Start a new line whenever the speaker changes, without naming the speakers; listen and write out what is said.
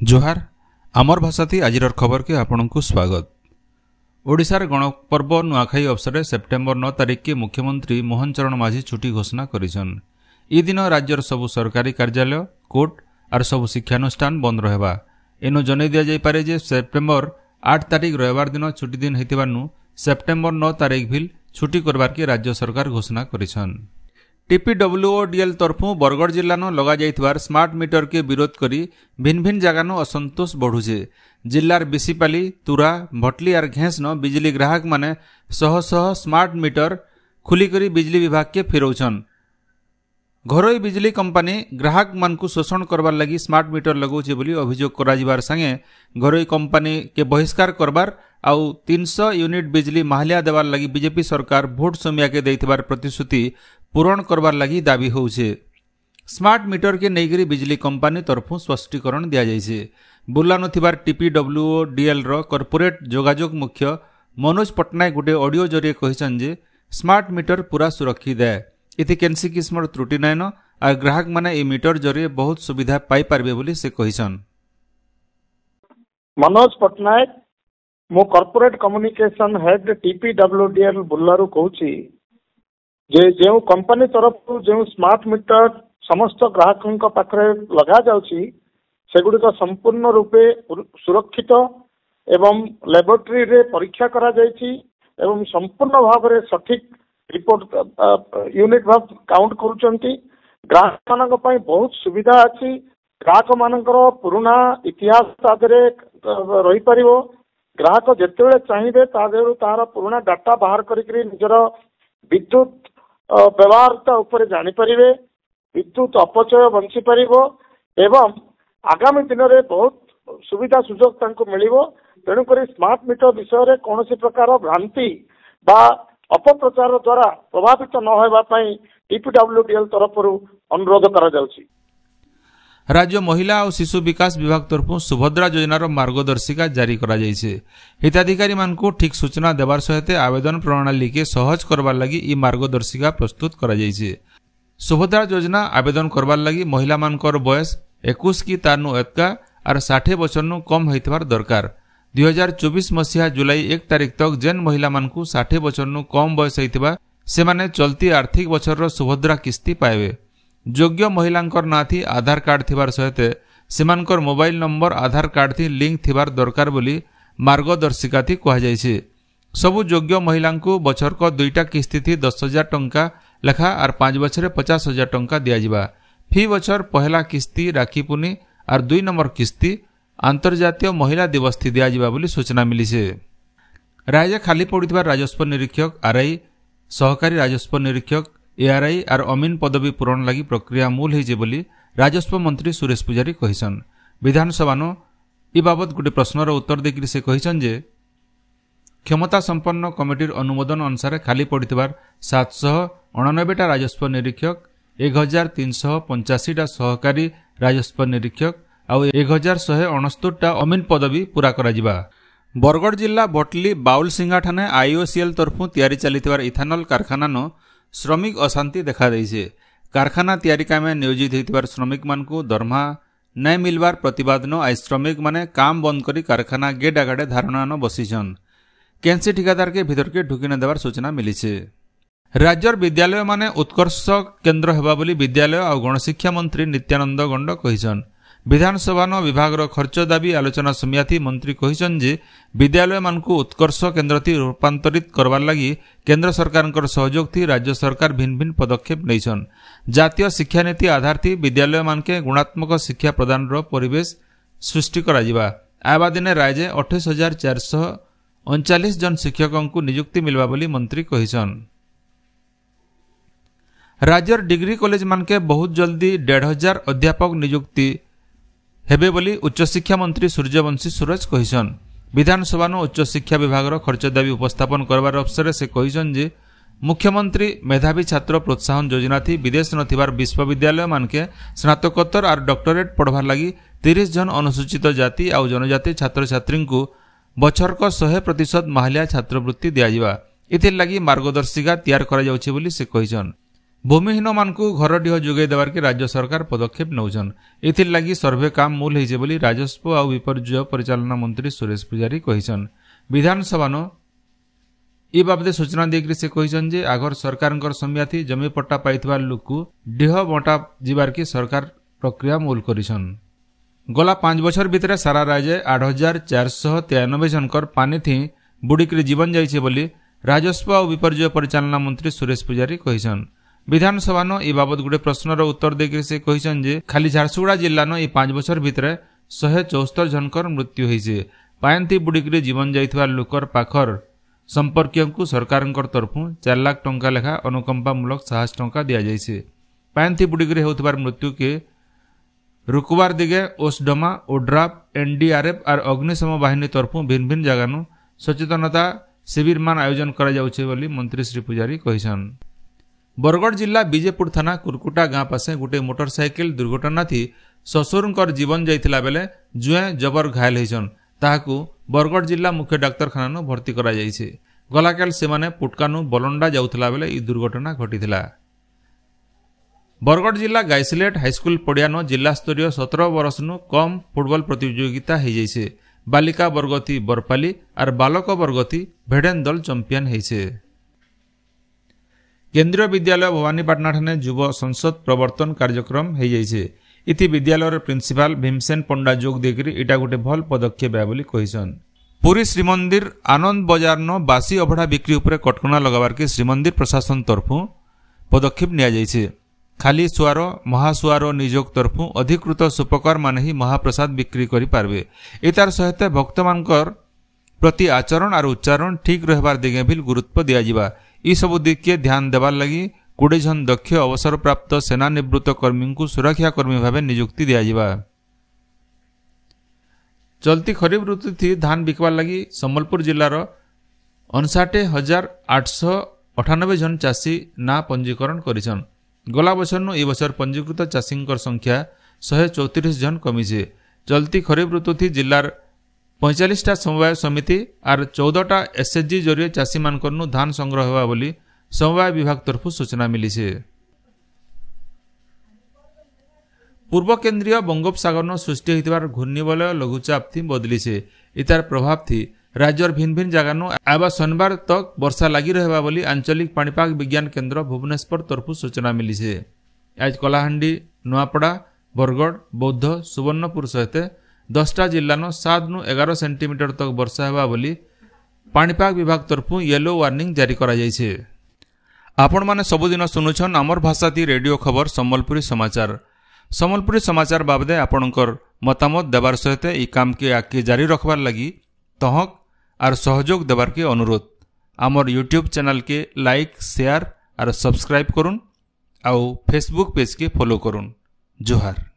जोहार आमर भाषा थी आज खबर के आपण को स्वागत। ओडिशार गणपर्व नुआखाई अवसर में सेप्टेम्बर 9 तारिख के मुख्यमंत्री मोहन चरण माझी छुट्टी घोषणा करिछन। ई दिन राज्यर सबु सरकारी कार्यालय कोर्ट और सबु शिक्षानुष्ठान बंद रहबा। एनु जनै दिया जाय पारे जे सेप्टेम्बर 8 तारिख रविवार दिन छुट्टी दिन हेतिबानु सेप्टेम्बर 9 तारिख भी छुट्टी करबार के राज्य सरकार घोषणा करिछन। टीपीडब्ल्यूओडीएल तरफु बरगढ़ जिल्लानो लगा जाइथिबार स्मार्ट मीटर के विरोध करी भिन्न भिन्न जगानो असंतोष बढ़ुचे। जिल्लार बिसिपाली तुरा भटली और घेंसनो बिजली ग्राहक माने शह शह स्मार्ट मीटर खुली करी बिजली विभाग के फिरौछन। घरोई बिजली कंपनी ग्राहक मानकु शोषण करबार लगी स्मार्ट मीटर लगौचे बोली अभियोग कराजिबार संगे घरोई कंपनी के बहिष्कार करबार आउ 300 यूनिट बिजली माहलिया देवार लगी बीजेपी सरकार भोट समिया के देथिबार प्रतिश्रुति पूरण करबार लगी दाबी होउछे। स्मार्ट मीटर के नैकरी बिजली कंपनी तरफु स्पष्टीकरण दिया जाइछे। बुलानो थिबार टीपीडब्ल्यूओडीएल रो कॉर्पोरेट जोगाजोग मुख्य मनोज पटनायक गुटे ऑडियो जरिए कहिछन जे स्मार्ट मीटर पूरा सुरक्षित है, इति केनसी किस्मर त्रुटि नाइन और ग्राहक माने ए मीटर जरिए बहुत सुविधा पाई पारबे बोली से कहिछन।
मनोज पटनायक मो कॉर्पोरेट कम्युनिकेशन हेड टीपीडब्ल्यूडीएल बुल्लारू कहूची जे जो कंपनी तरफ जो स्मार्ट मीटर समस्त ग्राहकों पाखरे लगा जाउची सेगुड़िक संपूर्ण रूपे सुरक्षित एवं लैबोरेटरी रे परीक्षा करा जायछि एवं संपूर्ण भाव में सठिक रिपोर्ट यूनिट भाव काउंट करूचंती। ग्राहक मानक पई बहुत सुविधा अछि। ग्राहक मानकर पुराना इतिहास तादरे रही परिवो। ग्राहक जेतेबेले चाहिए तादेरु तार पुराना डाटा बाहर करिकरी निजर विद्युत व्यवहारता उपरे जानी परिवे, विद्युत अपचय बंची परिवो एवं आगामी दिन में बहुत सुविधा सुजोग तांको मिलिवो। तेणु करी स्मार्ट मीटर विषय रे कोनोसी प्रकार भ्रांति बा अपप्रचार द्वारा प्रभावित न होबा पई टीपीडब्ल्यूडीएल तरफरु अनुरोध करा जाउची।
राज्य महिला और शिशु विकास विभाग तरफ सुभद्रा योजनार मार्गदर्शिका जारी करा जाइछे। हिताधिकारी मानकु ठीक सूचना देवार सहित आवेदन प्रणाली के सहज करबार लगी ई मार्गदर्शिका प्रस्तुत करा जाइछे। सुभद्रा योजना आवेदन करबार लगी महिला मानकर बयस 21 की तारनु एतका और 60 वर्ष नु कम होइतबार दरकार। 2024 मसीहा जुलाई 1 तारिख तक जेन महिला मानकु 60 वर्ष नु कम बयस होइतबा सेमाने चलती आर्थिक वर्षर सुभद्रा किस्ती पाइबे। योग्य महिलांकर ना थी आधार कार्ड थिबार सहित सेमानकर मोबाइल नंबर आधार कार्ड थी लिंक थिबार दरकार बोली मार्गदर्शिका थी कहा जाइछे। सबु योग्य महिलांकु बछर को 2टा किस्ती थी 10,000 टंका लेखा और 5 बछरे 50,000 टंका दिया जिबा। फी बछर पहला किस्ती राखी पुनी और 2 नंबर किस्ती अंतर्जातीय महिला दिवस थी दिया जिबा बोली सूचना मिली से। राज्य खाली पड़िथिबार राजस्व निरीक्षक आरआई सहकारी राजस्व निरीक्षक एआरआई और अमीन पदवी पूरण लगी प्रक्रिया मूल होइजे बोली राजस्व मंत्री सुरेश पुजारी कहिसन। विधानसभानो ई बाबत गोटे प्रश्नर उत्तर देकरी से कहिसन जे क्षमता संपन्न कमिटीर अनुमोदन अनुसार खाली पड़िथिबार 789टा राजस्व निरीक्षक 1385टा सहकारी राजस्व निरीक्षक और 1169टा अमीन पदवी पूरा करा जिबा। बरगढ़ जिला भटली बाउलसिंगा ठाने आईओसीएल तरफु तैयारी चलिथिबार इथानल कारखाना नो श्रमिक अशांति देखा देइछे। कारखाना तैयारी कामे नियोजित होइतिबार श्रमिक मानकु दरमहा नै मिलबार प्रतिवाद न आई श्रमिक माने काम बंद करी कारखाना गेट आगाड़े धारणा न बसिछन। केंसी ठिकादार के भीतर के ढुकी न देवार सूचना मिलिछे। राज्यर विद्यालय माने उत्कर्ष केन्द्र हेबा बोली विद्यालय और गणशिक्षा मंत्री नित्यानंद गंड कहिछन। विधानसभा विभाग खर्च दाबी आलोचना समियाथी मंत्री कहिछन जे विद्यालय मानकु उत्कर्ष केन्द्र थी रूपांतरित करबार लगी केन्द्र सरकार सहयोग थी राज्य सरकार भिन्न भिन्न पदक्षेप नैछन। जातीय शिक्षा नीति आधार थी विद्यालय मानके गुणात्मक शिक्षा प्रदान रो परिवेश सृष्टि करा जिबा। आबा दिने राज्य 28,439 जन शिक्षकों को नियुक्ति मिलबा बोली मंत्री कहिछन। राज्यर डिग्री कॉलेज मानके बहुत जल्दी 1,500 अध्यापक नियुक्ति हेबे बोली उच्च शिक्षा मंत्री सूर्यवंशी सूरज कहिसन। विधानसभा उच्च शिक्षा विभाग खर्च दाबी उपस्थापन करबार अवसर से कहिसन जे मुख्यमंत्री मेधावी छात्र प्रोत्साहन योजना थी विदेश नथिबार विश्वविद्यालय मानके स्नातकोत्तर और डॉक्टरेट पढ़वार लगी 30 जन अनुसूचित जाति और जनजाति छात्र छात्री को बछर को 100% माहलिया छात्रवृत्ति दिया जिबा। इथिर लगी मार्गदर्शिका तैयार करा जाउछि बोली से कहिसन। भूमिहीन मानकु घरडीह जोगाई देवार के राज्य सरकार पदक्षेप नौछन। एथिर लगी सर्वे काम मूल होइছে बोली राजस्व और विपर्यय परिचालना मंत्री सुरेश पुजारी कहिसन। विधानसभा ए बाबदे सूचना देकर से कहिसन जे आगर सरकार सम्याथी जमी पट्टा पाइथिबा लोकु डीह बंटा जिबार की सरकार प्रक्रिया मूल करिसन। गला 5 वर्ष भितर सारा राज्य 8,493 जनकर पानी थी बुड़िकी जीवन जाइए बोली राजस्व और विपर्यय परिचालना मंत्री सुरेश पुजारी कहिसन। विधानसभा ए बाबद गुटे प्रश्नर उत्तर देकर से कहिसन जे खाली झारसुगुड़ा जिल्ला ए 5 वर्ष भितर 174 जनकर मृत्यु होइছে। पायंती बुड़िकी जीवन जाइथिबा लोकर पाखर संपर्कीय को सरकार तरफ 4 लाख टंका लेखा अनुकंपामूलक 7 टंका दि जाइছে। पायंती बुड़िकी होउथिबार मृत्यु के रुकबार दिगे ओसडमा ओड्राफ एनडीआरएफ और अग्निशम बाहिनी तरफ भिन्न भिन्न जगह सचेतनता शिविर मान आयोजन करा जाउछे बोली मंत्री श्री पुजारी कहिसन। बरगढ़ जिला बीजेपुर थाना कुरकुटा गाँ पासे गोटे मोटरसाइकिल दुर्घटना थी ससुरंकर जीवन जाइथिला बेले जुए जबर घायल होइछन। ताहाकू बरगढ़ जिला मुख्य डाक्तरखाना भर्ती करा जाइछे। गलाकाल सेमाने पुटकानु बलंडा जाउथिला बेले ई दुर्घटना घटिथिला। बरगढ़ जिला गाइसिलेट हाईस्कूल पड़ियानो जिला स्तरीय 17 वर्षनु कम फुटबॉल प्रतियोगिता हो जाइए। बालिका वर्गती बरपाली और बालक वर्गती भेडेन दल चैंपियन होइছে। केंद्रीय विद्यालय भवानीपाटना ठाने युव संसद प्रवर्तन कार्यक्रम हो जाइए। इति विद्यालय प्रिंसिपाल भीमसेन पंडा जोग देकर इटा गोटे भल पदक्षेप है बोली कहिसन। पुरी श्रीमंदिर आनंद बजार न बासी अभड़ा बिक्री उपरे कटकणा लगावार के श्रीमंदिर प्रशासन तरफ पदक्षेप निया जाइए। खाली सुआर महासुआर निजोग तरफ अधिकृत सुपकार माने ही महाप्रसाद बिक्री करि पारबे। एतार सहित भक्त मानकर प्रति आचरण और उच्चारण ठीक रहबार दिगे भी गुरुत्व दिया जिबा। ई सब दिग के ध्यान देवार लगी 20 जन दक्ष अवसर प्राप्त सेनानिवृत्त कर्मी को सुरक्षा कर्मी भाव नियुक्ति दिया जिबा। चलती खरीफ ऋतु थी धान बिकवार लगी संबलपुर जिलार 59,898 जन चाषी ना पंजीकरण करिछन। गला बछर ए बछर पंजीकृत चाषी संख्या 134 जन कमिছে। चलती खरीफ ऋतु थी जिलार 45टा समवाय समिति और 14टा एसएचजी जरिए चाषी मानकर धान संग्रह होगा बोली समवाय विभाग तरफ सूचना मिली है। पूर्व केंद्रीय बंगोपसागर सृष्टि होइतिबार घूर्णिबलय लघुचाप थी बदली से। इतार प्रभाव थी राज्यर भिन्न भिन्न जगह आबा शनिवार तक वर्षा लगी रहबा बोली आंचलिक पाणीपाग विज्ञान केंद्र भुवनेश्वर तरफ सूचना मिली है। आज कलाहांडी नुआपड़ा बरगढ़ बौद्ध सुवर्णपुर सहित 10टा जिल्ला 7 नु 11 सेंटीमीटर तक वर्षा होगा बोली पाणीपाग विभाग तरफ येलो वार्निंग जारी करा जाइछे। आपण माने सबुदिन सुनुछन आमर भाषा ती रेडियो खबर संबलपुरी समाचार। संबलपुरी समाचार बाबदे आपणकर मतामत देवार सहित ई काम के आगे जारी रखबार लगी तहक और सहयोग देवार के अनुरोध। आमर यूट्यूब चैनल के लाइक शेयर और सब्सक्राइब करुन आउ फेसबुक पेज के फॉलो करुन। जोहार।